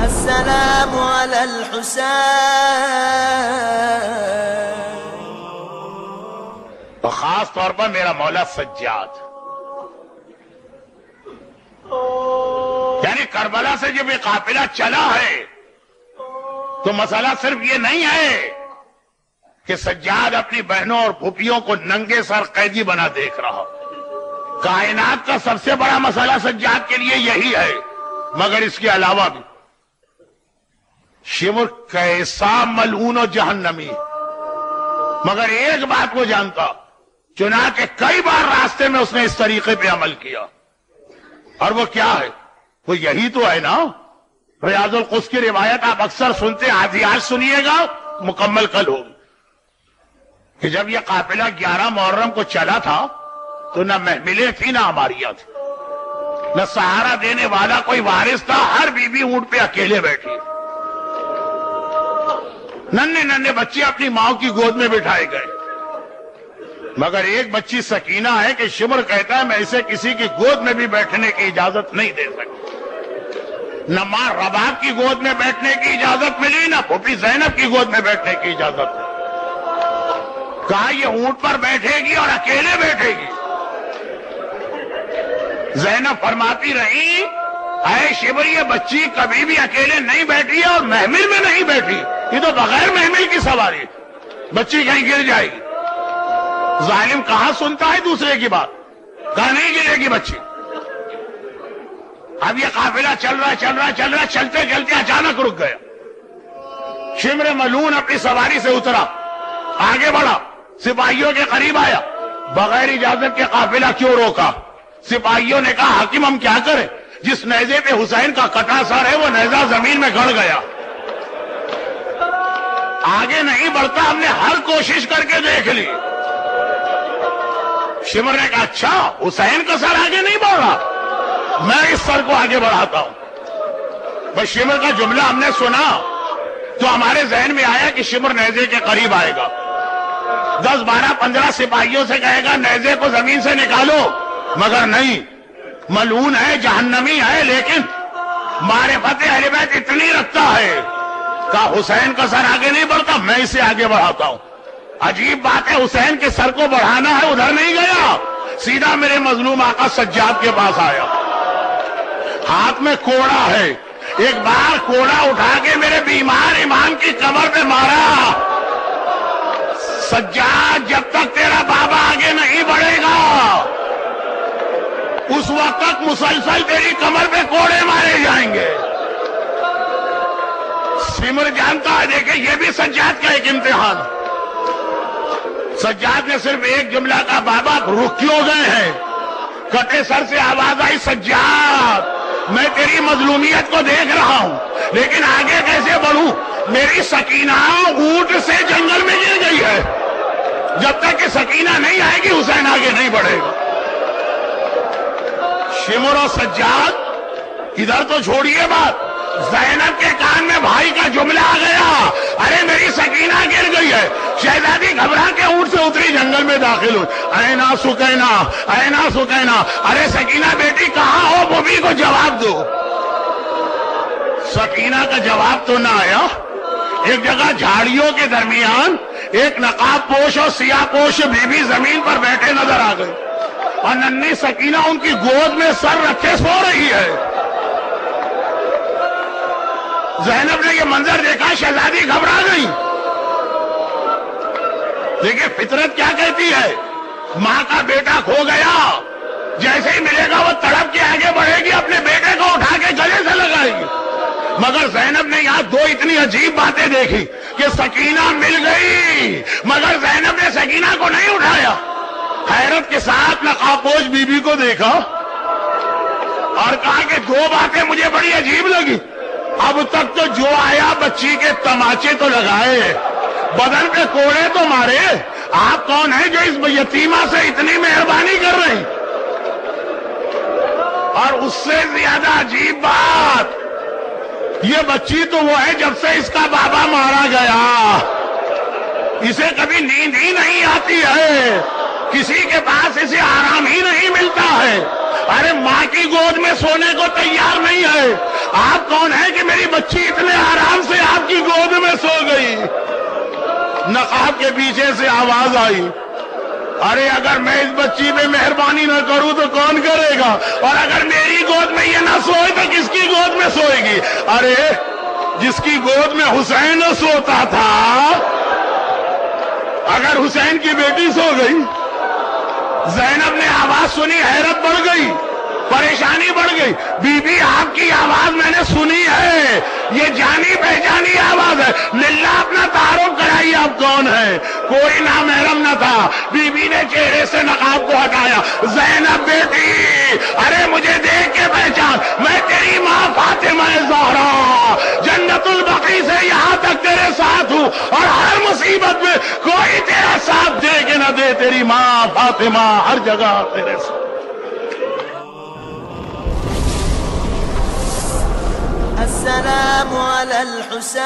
السلام على الحسين. اور خاص طور پر میرا مولا سجاد، یعنی کربلا سے جب یہ قافلہ چلا ہے تو مسئلہ صرف یہ نہیں ہے کہ سجاد اپنی بہنوں اور پھوپھیوں کو ننگے سر قیدی بنا دیکھ رہا. کائنات کا سب سے بڑا مسئلہ سجاد کے لیے یہی ہے، مگر اس کے علاوہ بھی شمر کیسا ملعون و جہنمی، مگر ایک بات وہ جانتا، چنانچہ کئی بار راستے میں اس نے اس طریقے پہ عمل کیا. اور وہ کیا ہے؟ وہ یہی تو ہے نا. ریاض القدس کی روایت آپ اکثر سنتے، آج سنیے گا، مکمل کل ہوگی، کہ جب یہ قافلہ 11 محرم کو چلا تھا تو نہ محملیں تھی نہ عماریاں تھی، نہ سہارا دینے والا کوئی وارث تھا. ہر بیوی اونٹ پہ اکیلے بیٹھی، ننھے ننھے بچے اپنی ماں کی گود میں بٹھائے گئے، مگر ایک بچی سکینہ ہے کہ شمر کہتا ہے میں اسے کسی کی گود میں بھی بیٹھنے کی اجازت نہیں دے سکتا. نہ ماں رباب کی گود میں بیٹھنے کی اجازت ملی، نہ پھوپھی زینب کی گود میں بیٹھنے کی اجازت ملی. کہا یہ اونٹ پر بیٹھے گی اور اکیلے بیٹھے گی. زینب فرماتی رہی اے شمر یہ بچی کبھی بھی اکیلے نہیں بیٹھی ہے اور محمل میں نہیں بیٹھی، یہ تو بغیر محمل کی سواری، بچی کہیں گر جائے گی. ظالم کہاں سنتا ہے دوسرے کی بات، کہاں نہیں گرے گی بچی. اب یہ قافلہ چل رہا چلتے چلتے اچانک رک گیا. شمر ملعون اپنی سواری سے اترا، آگے بڑھا، سپاہیوں کے قریب آیا. بغیر اجازت کے قافلہ کیوں روکا؟ سپاہیوں نے کہا حاکم ہم کیا کریں، جس نیزے پہ حسین کا کٹا سر ہے وہ نیزہ زمین میں گڑ گیا، آگے نہیں بڑھتا. ہم نے ہر کوشش کر کے دیکھ لی. شمر نے کہا اچھا حسین کا سر آگے نہیں بڑھ رہا، میں اس سر کو آگے بڑھاتا ہوں. بس شمر کا جملہ ہم نے سنا تو ہمارے ذہن میں آیا کہ شمر نیزے کے قریب آئے گا، 10 12 15 سپاہیوں سے کہے گا نیزے کو زمین سے نکالو، مگر نہیں، ملعون ہے، جہنمی ہے، لیکن معرفت اہل بیت اتنی رکھتا ہے کہ حسین کا سر آگے نہیں بڑھتا، میں اسے آگے بڑھاتا ہوں. عجیب بات ہے، حسین کے سر کو بڑھانا ہے، ادھر نہیں گیا، سیدھا میرے مظلوم آقا سجاد کے پاس آیا. ہاتھ میں کوڑا ہے، ایک بار کوڑا اٹھا کے میرے بیمار امام کی کمر پہ مارا. سجاد جب تک تیرا بابا آگے نہیں بڑھے گا اس وقت تک مسلسل تیری کمر پہ کوڑے مارے جائیں گے. سمر جانتا ہے، دیکھیں یہ بھی سجاد کا ایک امتحان. سجاد نے صرف ایک جملہ کہا بابا رک کیوں گئے ہیں؟ کٹے سر سے آواز آئی سجاد میں تیری مظلومیت کو دیکھ رہا ہوں لیکن آگے کیسے بڑھوں؟ میری سکینہ اونٹ سے جنگل میں گر گئی ہے، جب تک کہ سکینہ نہیں آئے گی حسین آگے نہیں بڑھے گا. شمر و سجاد ادھر تو چھوڑیے بات، زینب کے کان میں بھائی کا جملہ آ گیا، ارے میری سکینہ گر گئی ہے. شہزادی گھبرا کے اونٹ سے اتری، جنگل میں داخل ہوئی. اینا سکینہ، اینا سکینہ، ارے سکینہ بیٹی کہاں ہو، بوبی کو جواب دو. سکینہ کا جواب تو نہ آیا. ایک جگہ جھاڑیوں کے درمیان ایک نقاب پوش اور سیاہ پوش بیوی زمین پر بیٹھے نظر آ گئی اور ننھی سکینہ ان کی گود میں سر رکھے سو رہی ہے. زینب نے یہ منظر دیکھا، شہزادی گھبرا گئی. دیکھیں فطرت کیا کہتی ہے، ماں کا بیٹا کھو گیا، جیسے ہی ملے گا وہ تڑپ کے آگے بڑھے گی، اپنے بیٹے کو اٹھا کے گلے سے لگائے گی. مگر زینب نے یہاں دو اتنی عجیب باتیں دیکھی کہ سکینہ مل گئی مگر زینب نے سکینہ کو نہیں اٹھایا. حیرت کے ساتھ نقابپوش بی بی کو دیکھا اور کہا کہ دو باتیں مجھے بڑی عجیب لگی. اب تک تو جو آیا بچی کے تماچے تو لگائے، بدن پہ کوڑے تو مارے، آپ کون ہیں جو اس یتیمہ سے اتنی مہربانی کر رہے ہیں؟ اور اس سے زیادہ عجیب بات، یہ بچی تو وہ ہے جب سے اس کا بابا مارا گیا، اسے کبھی نیند ہی نہیں آتی ہے، کسی کے پاس اسے آرام ہی نہیں ملتا ہے. ارے ماں کی گود میں سونے کو تیار نہیں ہے. آپ کون ہیں کہ میری بچی اتنے آرام سے آپ کی گود میں سو گئی؟ نقاب کے پیچھے سے آواز آئی، ارے اگر میں اس بچی پہ مہربانی نہ کروں تو کون کرے گا؟ اور اگر میری گود میں یہ نہ سوئے تو کس کی گود میں سوئے گی؟ ارے جس کی گود میں حسین سوتا تھا، اگر حسین کی بیٹی سو گئی. زینب نے آواز سنی، حیرت بڑھ گئی، پریشانی بڑھ گئی. بی بی آپ کی آواز میں نے سنی ہے، یہ جانی پہچانی آواز ہے. للہ اپنا تعارف کرائیے، آپ کون ہیں؟ کوئی نامحرم نہ تھا. بی بی نے چہرے سے نقاب کو ہٹایا. زینب بیٹی، ارے مجھے دیکھ کے پہچان، میں تیری ماں فاطمہ زہرا، جنت البقیع سے یہاں تک تیرے ساتھ ہوں، اور ہر مصیبت میں کوئی تیرا ساتھ دے کہ نہ دے، تیری ماں فاطمہ ہر جگہ تیرے ساتھ. السلام على الحسين